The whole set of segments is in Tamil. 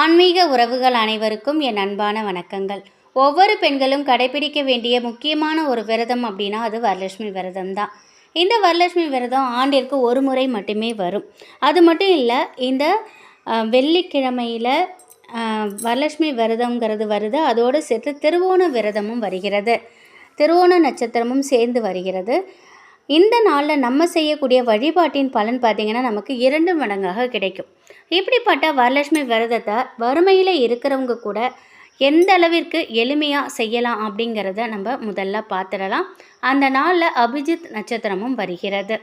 ஆன்மீக உறவுகள் அனைவருக்கும் என் அன்பான வணக்கங்கள். ஒவ்வொரு பெண்களும் கடைபிடிக்க வேண்டிய முக்கியமான ஒரு விரதம் அப்படின்னா அது வரலட்சுமி விரதம் தான். இந்த வரலட்சுமி விரதம் ஆண்டிற்கு ஒரு முறை மட்டுமே வரும். அது மட்டும் இல்லை, இந்த வெள்ளிக்கிழமையில் வரலட்சுமி விரதங்கிறது வருது. அதோடு சேர்த்து திருவோண விரதமும் வருகிறது. திருவோண நட்சத்திரமும் சேர்ந்து வருகிறது. இந்த நாளில் நம்ம செய்யக்கூடிய வழிபாட்டின் பலன் பார்த்திங்கன்னா நமக்கு 2 மடங்காக கிடைக்கும். இப்படிப்பட்ட வரலட்சுமி விரதத்தை வறுமையில் இருக்கிறவங்க கூட எந்த அளவிற்கு எளிமையாக செய்யலாம் அப்படிங்கிறத நம்ம முதல்ல பார்த்துடலாம். அந்த நாளில் அபிஜித் நட்சத்திரமும் வருகிறது.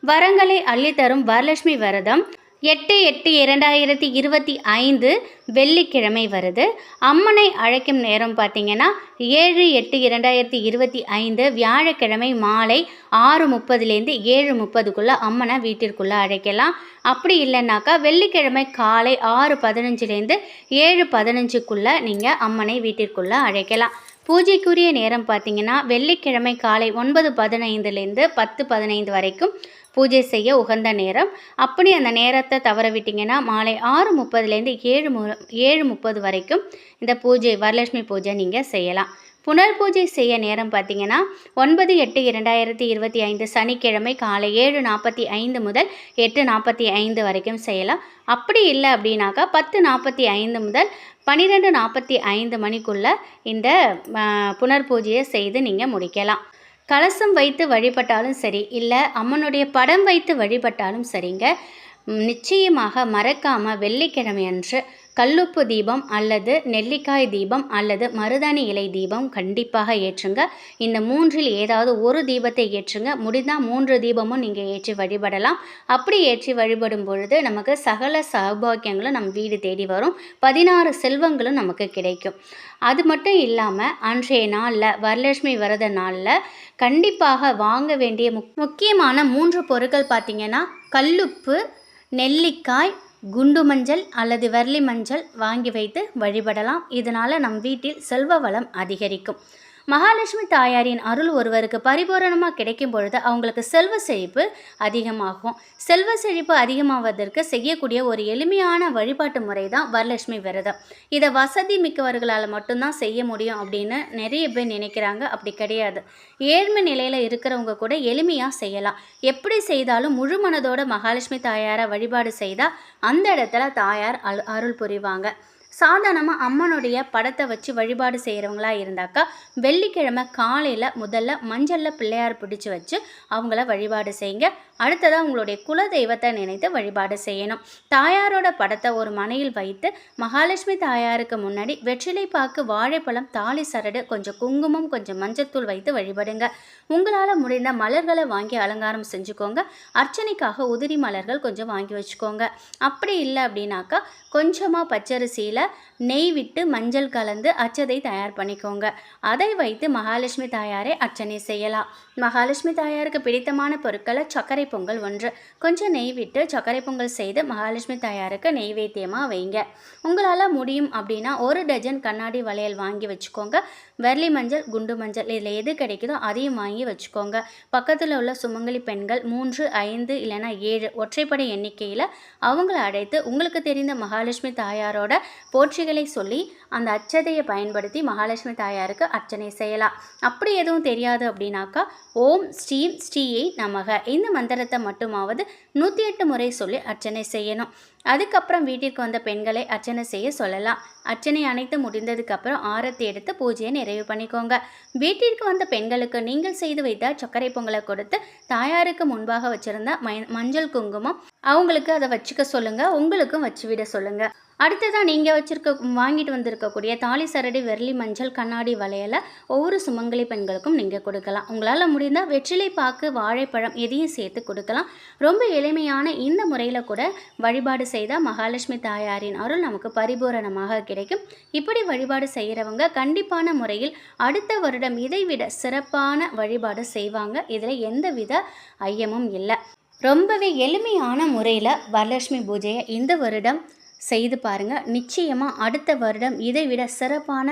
வரங்களை அள்ளித்தரும் வரலட்சுமி விரதம் 8/8/2025 வெள்ளிக்கிழமை வருது. அம்மனை அழைக்கும் நேரம் பார்த்திங்கன்னா 7/8/2025 வியாழக்கிழமை மாலை 6:30லேருந்து 7:30க்குள்ளே அம்மனை வீட்டிற்குள்ளே அழைக்கலாம். அப்படி இல்லைன்னாக்கா வெள்ளிக்கிழமை காலை 6:15லேருந்து 7:15க்குள்ளே நீங்கள் அம்மனை வீட்டிற்குள்ளே அழைக்கலாம். பூஜைக்குரிய நேரம் பார்த்திங்கன்னா வெள்ளிக்கிழமை காலை 9:15லேருந்து 10:15 வரைக்கும் பூஜை செய்ய உகந்த நேரம். அப்படி அந்த நேரத்தை தவற விட்டிங்கன்னா மாலை 6:30லேருந்து 7:30 வரைக்கும் இந்த பூஜை வரலட்சுமி பூஜை நீங்கள் செய்யலாம். புனர் பூஜை செய்ய நேரம் பார்த்திங்கன்னா 9/8/2025 சனிக்கிழமை காலை 7:45 முதல் 8:45 வரைக்கும் செய்யலாம். அப்படி இல்லை அப்படின்னாக்கா 10:45 முதல் 12:45 மணிக்குள்ளே இந்த புனர் பூஜையை செய்து நீங்கள் முடிக்கலாம். கலசம் வைத்து வழிபட்டாலும் சரி, இல்லை அம்மனுடைய படம் வைத்து வழிபட்டாலும் சரிங்க. நிச்சயமாக மறக்காமல் வெள்ளிக்கிழமை அன்று கல்லுப்பு தீபம் அல்லது நெல்லிக்காய் தீபம் அல்லது மருதாணி இலை தீபம் கண்டிப்பாக ஏற்றுங்க. இந்த 3ல் ஏதாவது ஒரு தீபத்தை ஏற்றுங்க. முடிந்தால் 3 தீபமும் நீங்கள் ஏற்றி வழிபடலாம். அப்படி ஏற்றி வழிபடும் பொழுது நமக்கு சகல சௌபாக்கியங்களும் நம் வீடு தேடி வரும். 16 செல்வங்களும் நமக்கு கிடைக்கும். அது மட்டும் இல்லாமல் அன்றைய நாளில் வரலட்சுமி விரத நாளில் கண்டிப்பாக வாங்க வேண்டிய முக்கியமான 3 பொருட்கள் பார்த்திங்கன்னா கல்லுப்பு, நெல்லிக்காய், குண்டு மஞ்சள் அல்லது வெர்லி மஞ்சள் வாங்கி வைத்து வழிபடலாம். இதனால் நம் வீட்டில் செல்வ வளம் அதிகரிக்கும். மகாலட்சுமி தாயாரின் அருள் ஒருவருக்கு பரிபூரணமாக கிடைக்கும் பொழுது அவங்களுக்கு செல்வ செழிப்பு அதிகமாகும். செல்வ செழிப்பு அதிகமாவதற்கு செய்யக்கூடிய ஒரு எளிமையான வழிபாட்டு முறை தான் வரலட்சுமி விரதம். இதை வசதி மிக்கவர்களால் மட்டும்தான் செய்ய முடியும் அப்படின்னு நிறைய பேர் நினைக்கிறாங்க. அப்படி கிடையாது. ஏழ்மை நிலையில் இருக்கிறவங்க கூட எளிமையாக செய்யலாம். எப்படி செய்தாலும் முழு மனதோட மகாலட்சுமி தாயாரை வழிபாடு செய்தால் அந்த இடத்துல தாயார் அருள் புரிவாங்க. சாதாரணமாக அம்மனுடைய படத்தை வச்சு வழிபாடு செய்கிறவங்களா இருந்தாக்கா வெள்ளிக்கிழமை காலையில் முதல்ல மஞ்சளில் பிள்ளையார் பிடிச்சி வச்சு அவங்கள வழிபாடு செய்யுங்க. அடுத்ததாக உங்களுடைய குல தெய்வத்தை நினைத்து வழிபாடு செய்யணும். தாயாரோட படத்தை ஒரு மனையில் வைத்து மகாலட்சுமி தாயாருக்கு முன்னாடி வெற்றிலை பாக்கு, வாழைப்பழம், தாலி சரடு, கொஞ்சம் குங்குமம், கொஞ்சம் மஞ்சத்தூள் வைத்து வழிபடுங்க. உங்களால் முடிந்த மலர்களை வாங்கி அலங்காரம் செஞ்சுக்கோங்க. அர்ச்சனைக்காக உதிரி மலர்கள் கொஞ்சம் வாங்கி வச்சுக்கோங்க. அப்படி இல்லை அப்படின்னாக்கா கொஞ்சமாக பச்சரிசியில் நெய் விட்டு மஞ்சள் கலந்து அச்சதை தயார் பண்ணிக்கோங்க. அதை வைத்து மகாலட்சுமி தாயாரை அர்ச்சனை செய்யலாம். மகாலட்சுமி தாயாருக்கு பிடித்தமான பொருட்களை சர்க்கரை பொங்கல் 1, கொஞ்சம் நெய் விட்டு சர்க்கரை பொங்கல் செய்து மகாலட்சுமி தாயாருக்கு நெய்வேத்தியமாக வைங்க. உங்களால் முடியும் அப்படின்னா 1 டஜன் கண்ணாடி வளையல் வாங்கி வச்சுக்கோங்க. வெர்லி மஞ்சள், குண்டு மஞ்சள் இதில் எது கிடைக்குதோ அதையும் வாங்கி வச்சுக்கோங்க. பக்கத்தில் உள்ள சுமங்கலி பெண்கள் 3, 5 இல்லைனா 7 ஒற்றைப்படை எண்ணிக்கையில் அவங்கள அழைத்து உங்களுக்கு தெரிந்த மகாலட்சுமி தாயாரோட போற்றிகளை சொல்லி அந்த அச்சதையை பயன்படுத்தி மகாலட்சுமி தாயாருக்கு அர்ச்சனை செய்யலாம். அப்படி எதுவும் தெரியாது அப்படின்னாக்கா ஓம் ஸ்ரீம் ஸ்ரீயை நமக இந்த மந்திரத்தை மட்டுமாவது 108 முறை சொல்லி அர்ச்சனை செய்யணும். அதுக்கப்புறம் வீட்டிற்கு வந்த பெண்களை அர்ச்சனை செய்ய சொல்லலாம். அர்ச்சனை அனைத்து முடிந்ததுக்கப்புறம் ஆரத்தி எடுத்து பூஜையை நிறைவு பண்ணிக்கோங்க. வீட்டிற்கு வந்த பெண்களுக்கு நீங்கள் செய்து வைத்த சர்க்கரை பொங்கலை கொடுத்து தாயாருக்கு முன்பாக வச்சுருந்த மஞ்சள் குங்குமம் அவங்களுக்கு அதை வச்சுக்க சொல்லுங்கள். உங்களுக்கும் வச்சு விட சொல்லுங்கள். அடுத்ததாக நீங்கள் வாங்கிட்டு வந்திருக்கக்கூடிய தாலி சரடு, வெர்லி மஞ்சள், கண்ணாடி வளையலை ஒவ்வொரு சுமங்கலி பெண்களுக்கும் நீங்கள் கொடுக்கலாம். உங்களால் முடிந்தால் வெற்றிலை பாக்கு, வாழைப்பழம் எதையும் சேர்த்து கொடுக்கலாம். ரொம்ப எளிமையான இந்த முறையில் கூட வழிபாடு செய்தால் மகாலட்சுமி தாயாரின் அருள் நமக்கு பரிபூரணமாக கிடைக்கும். இப்படி வழிபாடு செய்கிறவங்க கண்டிப்பான முறையில் அடுத்த வருடம் இதைவிட சிறப்பான வழிபாடு செய்வாங்க. இதில் எந்தவித ஐயமும் இல்லை. ரொம்பவே எளிமையான முறையில் வரலட்சுமி பூஜையை இந்த வருடம் செய்து பாருங்கள். நிச்சயமாக அடுத்த வருடம் இதை விட சிறப்பான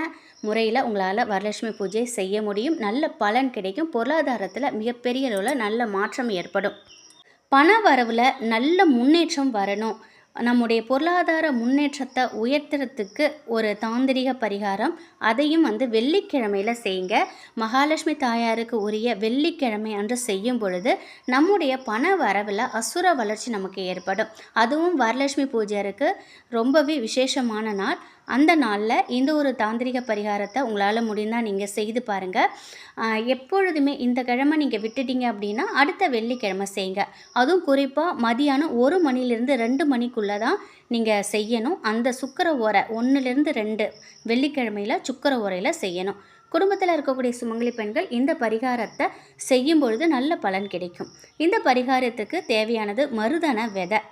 முறையில் உங்களால் வரலட்சுமி பூஜை செய்ய முடியும். நல்ல பலன் கிடைக்கும். பொருளாதாரத்தில் மிகப்பெரிய அளவில் நல்ல மாற்றம் ஏற்படும். பண வரவில் நல்ல முன்னேற்றம் வரணும். நம்முடைய பொருளாதார முன்னேற்றத்தை உயர்த்துறதுக்கு ஒரு தாந்திரிக பரிகாரம். அதையும் வெள்ளிக்கிழமையில் செய்யுங்க. மகாலட்சுமி தாயாருக்கு உரிய வெள்ளிக்கிழமை அன்று செய்யும் பொழுது நம்முடைய பண வரவில் அசுர வளர்ச்சி நமக்கு ஏற்படும். அதுவும் வரலட்சுமி பூஜைக்கு ரொம்பவே விசேஷமான நாள். அந்த நாளில் இந்த ஒரு தாந்திரிக பரிகாரத்தை உங்களால் முடிந்தால் நீங்கள் செய்து பாருங்கள். எப்பொழுதுமே இந்த கிழமை நீங்கள் விட்டுட்டீங்க அப்படின்னா அடுத்த வெள்ளிக்கிழமை செய்யுங்க. அதுவும் குறிப்பாக மதியானம் 1 மணிலேருந்து 2 மணிக்குள்ளே தான் நீங்கள் செய்யணும். அந்த சுக்கிர ஓரை 1லேருந்து 2 வெள்ளிக்கிழமையில் சுக்கிர ஓரையில் செய்யணும். குடும்பத்தில் இருக்கக்கூடிய சுமங்கலி பெண்கள் இந்த பரிகாரத்தை செய்யும் பொழுது நல்ல பலன் கிடைக்கும். இந்த பரிகாரத்துக்கு தேவையானது மருதன விதை.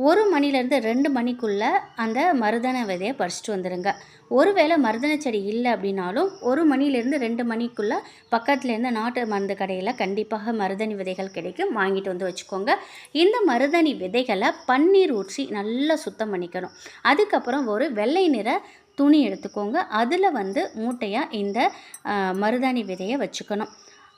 1 மணிலேருந்து 2 மணிக்குள்ளே அந்த மருதன விதையை பறிச்சிட்டு வந்துடுங்க. ஒருவேளை மருதன செடி இல்லை அப்படின்னாலும் 1 மணிலேருந்து 2 மணிக்குள்ளே பக்கத்துலேருந்து நாட்டு மருந்து கடையில் கண்டிப்பாக மருதணி விதைகள் கிடைக்கும். வாங்கிட்டு வந்து வச்சுக்கோங்க. இந்த மருதணி விதைகளை பன்னீர் ஊற்றி நல்லா சுத்தம் பண்ணிக்கணும். அதுக்கப்புறம் ஒரு வெள்ளை நிற துணி எடுத்துக்கோங்க. அதில் மூட்டையாக இந்த மருதாணி விதையை வச்சுக்கணும்.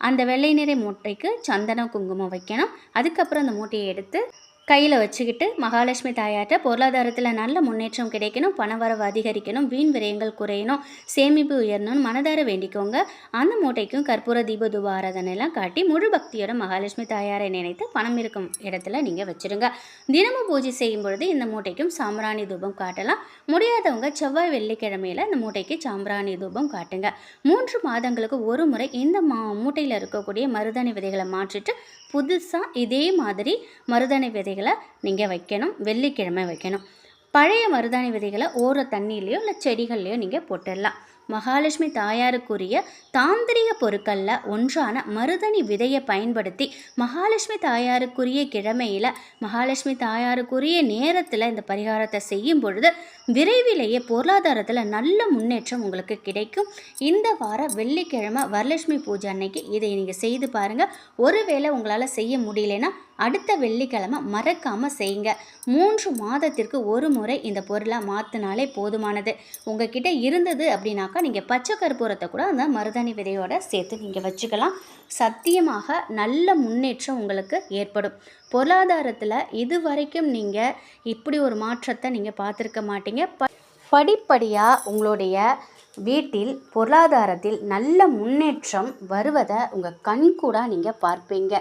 அந்த வெள்ளை நிற மூட்டைக்கு சந்தனம் குங்குமம் வைக்கணும். அதுக்கப்புறம் அந்த மூட்டையை எடுத்து கையில் வச்சுக்கிட்டு மகாலட்சுமி தாயார்கிட்ட பொருளாதாரத்தில் நல்ல முன்னேற்றம் கிடைக்கணும், பணவரவு அதிகரிக்கணும், வீண் விரயங்கள் குறையணும், சேமிப்பு உயரணும்னு மனதார வேண்டிக்கோங்க. அந்த மூட்டைக்கும் கற்பூர தீப தூப ஆராதனைலாம் காட்டி முழு பக்தியோட மகாலட்சுமி தாயாரை நினைத்து பணம் இருக்கும் இடத்துல நீங்கள் வச்சுருங்க. தினமும் பூஜை செய்யும் பொழுது இந்த மூட்டைக்கும் சாம்பிராணி தூபம் காட்டலாம். முடியாதவங்க செவ்வாய் வெள்ளிக்கிழமையில் இந்த மூட்டைக்கு சாம்பிராணி தூபம் காட்டுங்க. 3 மாதங்களுக்கு ஒரு முறை இந்த மூட்டையில் இருக்கக்கூடிய மருதாணி விதைகளை மாற்றிட்டு புதுசாக இதே மாதிரி மருதாணி விதைகளை நீங்கள் வைக்கணும். வெள்ளிக்கிழமை வைக்கணும். பழைய மருதாணி விதைகளை ஓர தண்ணியிலையோ இல்லை செடிகள்லையோ நீங்கள் போட்டுடலாம். மகாலட்சுமி தாயாருக்குரிய தாந்திரிக பொருட்களில் ஒன்றான மருதணி விதையை பயன்படுத்தி மகாலட்சுமி தாயாருக்குரிய கிழமையில் மகாலட்சுமி தாயாருக்குரிய நேரத்தில் இந்த பரிகாரத்தை செய்யும் பொழுது விரைவிலேயே பொருளாதாரத்தில் நல்ல முன்னேற்றம் உங்களுக்கு கிடைக்கும். இந்த வார வெள்ளிக்கிழமை வரலட்சுமி பூஜை அன்னைக்கு இதை நீங்கள் செய்து பாருங்கள். ஒருவேளை உங்களால் செய்ய முடியலன்னா அடுத்த வெள்ளிக்கிழமை மறக்காமல் செய்யுங்க. 3 மாதத்திற்கு ஒரு முறை இந்த பொருளை மாற்றினாலே போதுமானது. உங்ககிட்ட இருந்தது அப்படின்னாக்கா நீங்கள் பச்சை கற்பூரத்தை கூட அந்த மருதாணி விதையோட சேர்த்து நீங்கள் வச்சுக்கலாம். சத்தியமாக நல்ல முன்னேற்றம் உங்களுக்கு ஏற்படும். பொருளாதாரத்தில் இது வரைக்கும் நீங்கள் இப்படி ஒரு மாற்றத்தை நீங்கள் பார்த்துருக்க மாட்டீங்க. படிப்படியாக உங்களுடைய வீட்டில் பொருளாதாரத்தில் நல்ல முன்னேற்றம் வருவதை உங்கள் கண்கூட நீங்கள் பார்ப்பீங்க.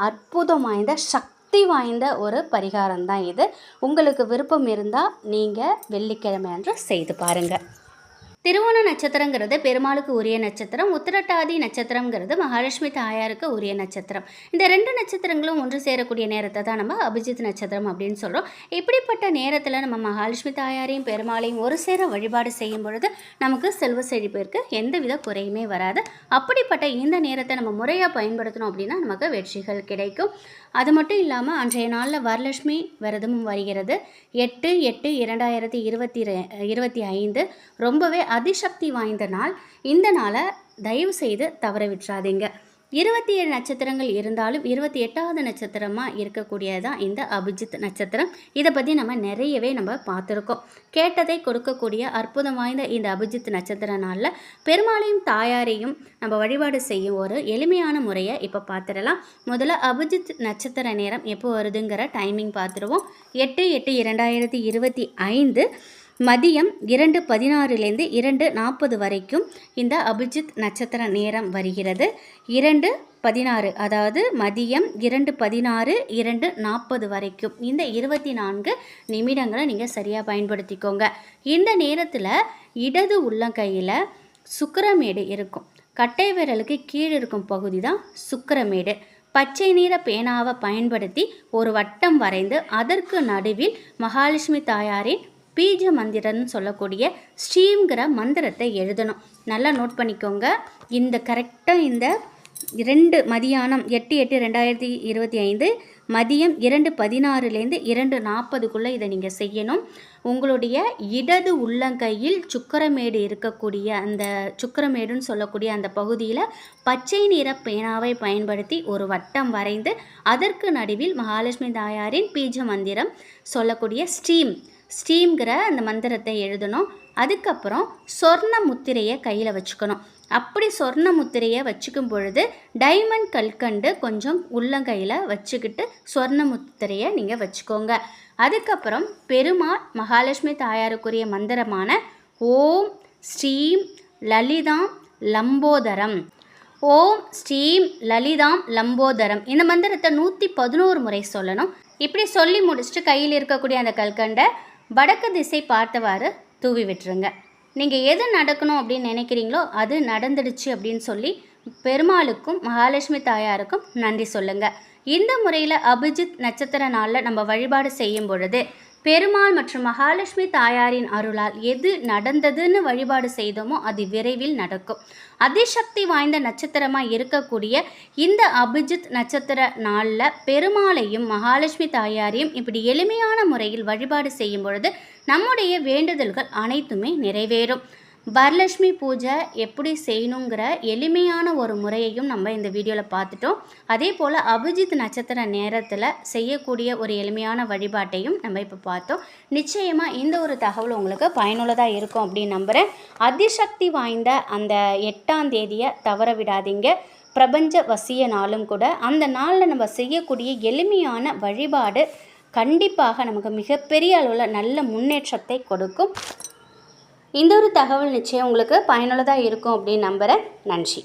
அற்புதம் வாய்ந்த சக்தி வாய்ந்த ஒரு பரிகாரம் தான் இது. உங்களுக்கு விருப்பம் இருந்தால் நீங்கள் வெள்ளிக்கிழமை அன்று செய்து பாருங்கள். திருவோண நட்சத்திரங்கிறது பெருமாளுக்கு உரிய நட்சத்திரம். உத்திரட்டாதி நட்சத்திரங்கிறது மகாலட்சுமி தாயாருக்கு உரிய நட்சத்திரம். இந்த 2 நட்சத்திரங்களும் ஒன்று சேரக்கூடிய நேரத்தை தான் நம்ம அபிஜித் நட்சத்திரம் அப்படின்னு சொல்கிறோம். இப்படிப்பட்ட நேரத்தில் நம்ம மகாலட்சுமி தாயாரையும் பெருமாளையும் ஒரு சேர வழிபாடு செய்யும் பொழுது நமக்கு செல்வ செழிப்பிற்கு எந்தவித குறையுமே வராது. அப்படிப்பட்ட இந்த நேரத்தை நம்ம முறையாக பயன்படுத்தணும் அப்படின்னா நமக்கு வெற்றிகள் கிடைக்கும். அது மட்டும் இல்லாமல் அன்றைய நாளில் வரலட்சுமி விரதமும் வருகிறது. 8/8/2025 ரொம்பவே அதிசக்தி வாய்ந்த நாள். இந்த நாளை தயவு செய்து தவற விட்டுறாதீங்க. 27 நட்சத்திரங்கள் இருந்தாலும் 28வது நட்சத்திரமாக இருக்கக்கூடியதான் இந்த அபிஜித் நட்சத்திரம். இதை பற்றி நம்ம பார்த்துருக்கோம். கேட்டதை கொடுக்கக்கூடிய அற்புதம் வாய்ந்த இந்த அபிஜித் நட்சத்திர நாளில் பெருமாளையும் தாயாரையும் நம்ம வழிபாடு செய்யும் ஒரு எளிமையான முறையை இப்போ பார்த்துடலாம். முதல்ல அபிஜித் நட்சத்திர நேரம் எப்போ வருதுங்கிற டைமிங் பார்த்துருவோம். 8/8/2025 மதியம் 2:16 2:40 வரைக்கும் இந்த அபிஜித் நட்சத்திர நேரம் வருகிறது. 2:16 அதாவது மதியம் 2:16 2:40 வரைக்கும் இந்த 24 நிமிடங்களை நீங்கள் சரியாக பயன்படுத்திக்கோங்க. இந்த நேரத்தில் இடது உள்ளங்கையில் சுக்கிரமேடு இருக்கும். கட்டை விரலுக்கு கீழே இருக்கும் பகுதி தான் சுக்கிரமேடு. பச்சை நிற பேனாவை பயன்படுத்தி ஒரு வட்டம் வரைந்து அதற்கு நடுவில் மகாலட்சுமி தாயாரின் பீஜ மந்திரம்னு சொல்லக்கூடிய ஸ்ரீங்கிற மந்திரத்தை எழுதணும். நல்லா நோட் பண்ணிக்கோங்க. இந்த கரெக்டாக இந்த 2 மதியானம் 8/8/2025 மதியம் 2:16 2:40 இதை நீங்கள் செய்யணும். உங்களுடைய இடது உள்ளங்கையில் சுக்கிரமேடு இருக்கக்கூடிய அந்த சுக்கிரமேடுன்னு சொல்லக்கூடிய அந்த பகுதியில் பச்சை நிற பேனாவை பயன்படுத்தி ஒரு வட்டம் வரைந்து அதற்கு நடுவில் மகாலட்சுமி தாயாரின் பீஜ மந்திரம் சொல்லக்கூடிய ஸ்ரீங்கிற அந்த மந்திரத்தை எழுதணும். அதுக்கப்புறம் சொர்ண முத்திரையை கையில் வச்சுக்கணும். அப்படி சொர்ண முத்திரையை வச்சுக்கும் பொழுது டைமண்ட் கல்கண்டு கொஞ்சம் உள்ளங்கையில் வச்சுக்கிட்டு சொர்ண முத்திரையை நீங்கள் வச்சுக்கோங்க. அதுக்கப்புறம் பெருமாள் மகாலட்சுமி தாயாருக்குரிய மந்திரமான ஓம் ஸ்ரீம் லலிதாம் லம்போதரம். ஓம் ஸ்ரீம் லலிதாம் லம்போதரம் இந்த மந்திரத்தை 111 முறை சொல்லணும். இப்படி சொல்லி முடிச்சுட்டு கையில் இருக்கக்கூடிய அந்த கல்கண்டை வடக்கு திசை பார்த்தவாறு தூவி விட்டுருங்க. நீங்கள் எது நடக்கணும் அப்படின்னு நினைக்கிறீங்களோ அது நடந்துடுச்சு அப்படின்னு சொல்லி பெருமாளுக்கும் மகாலட்சுமி தாயாருக்கும் நன்றி சொல்லுங்கள். இந்த முறையில் அபிஜித் நட்சத்திர நாளில் நம்ம வழிபாடு செய்யும் பொழுது பெருமாள் மற்றும் மகாலட்சுமி தாயாரின் அருளால் எது நடந்ததுன்னு வழிபாடு செய்தோமோ அது விரைவில் நடக்கும். அதிசக்தி வாய்ந்த நட்சத்திரமாக இருக்கக்கூடிய இந்த அபிஜித் நட்சத்திர நாளில் பெருமாளையும் மகாலட்சுமி தாயாரையும் இப்படி எளிமையான முறையில் வழிபாடு செய்யும் பொழுது நம்முடைய வேண்டுதல்கள் அனைத்துமே நிறைவேறும். வரலட்சுமி பூஜை எப்படி செய்யணுங்கிற எளிமையான ஒரு முறையையும் நம்ம இந்த வீடியோவில் பார்த்துட்டோம். அதே போல் அபிஜித் நட்சத்திர நேரத்தில் செய்யக்கூடிய ஒரு எளிமையான வழிபாட்டையும் நம்ம இப்போ பார்த்தோம். நிச்சயமாக இந்த ஒரு தகவல் உங்களுக்கு பயனுள்ளதாக இருக்கும் அப்படின்னு நம்புகிறேன். அதிசக்தி வாய்ந்த அந்த 8ஆம் தேதியை தவற விடாதீங்க. பிரபஞ்ச வசிய நாளும் கூட. அந்த நாளில் நம்ம செய்யக்கூடிய எளிமையான வழிபாடு கண்டிப்பாக நமக்கு மிகப்பெரிய அளவில் நல்ல முன்னேற்றத்தை கொடுக்கும். இந்த ஒரு தகவல் நிச்சயம் உங்களுக்கு பயனுள்ளதாக இருக்கும் அப்படின்னு நம்புகிறேன். நன்றி.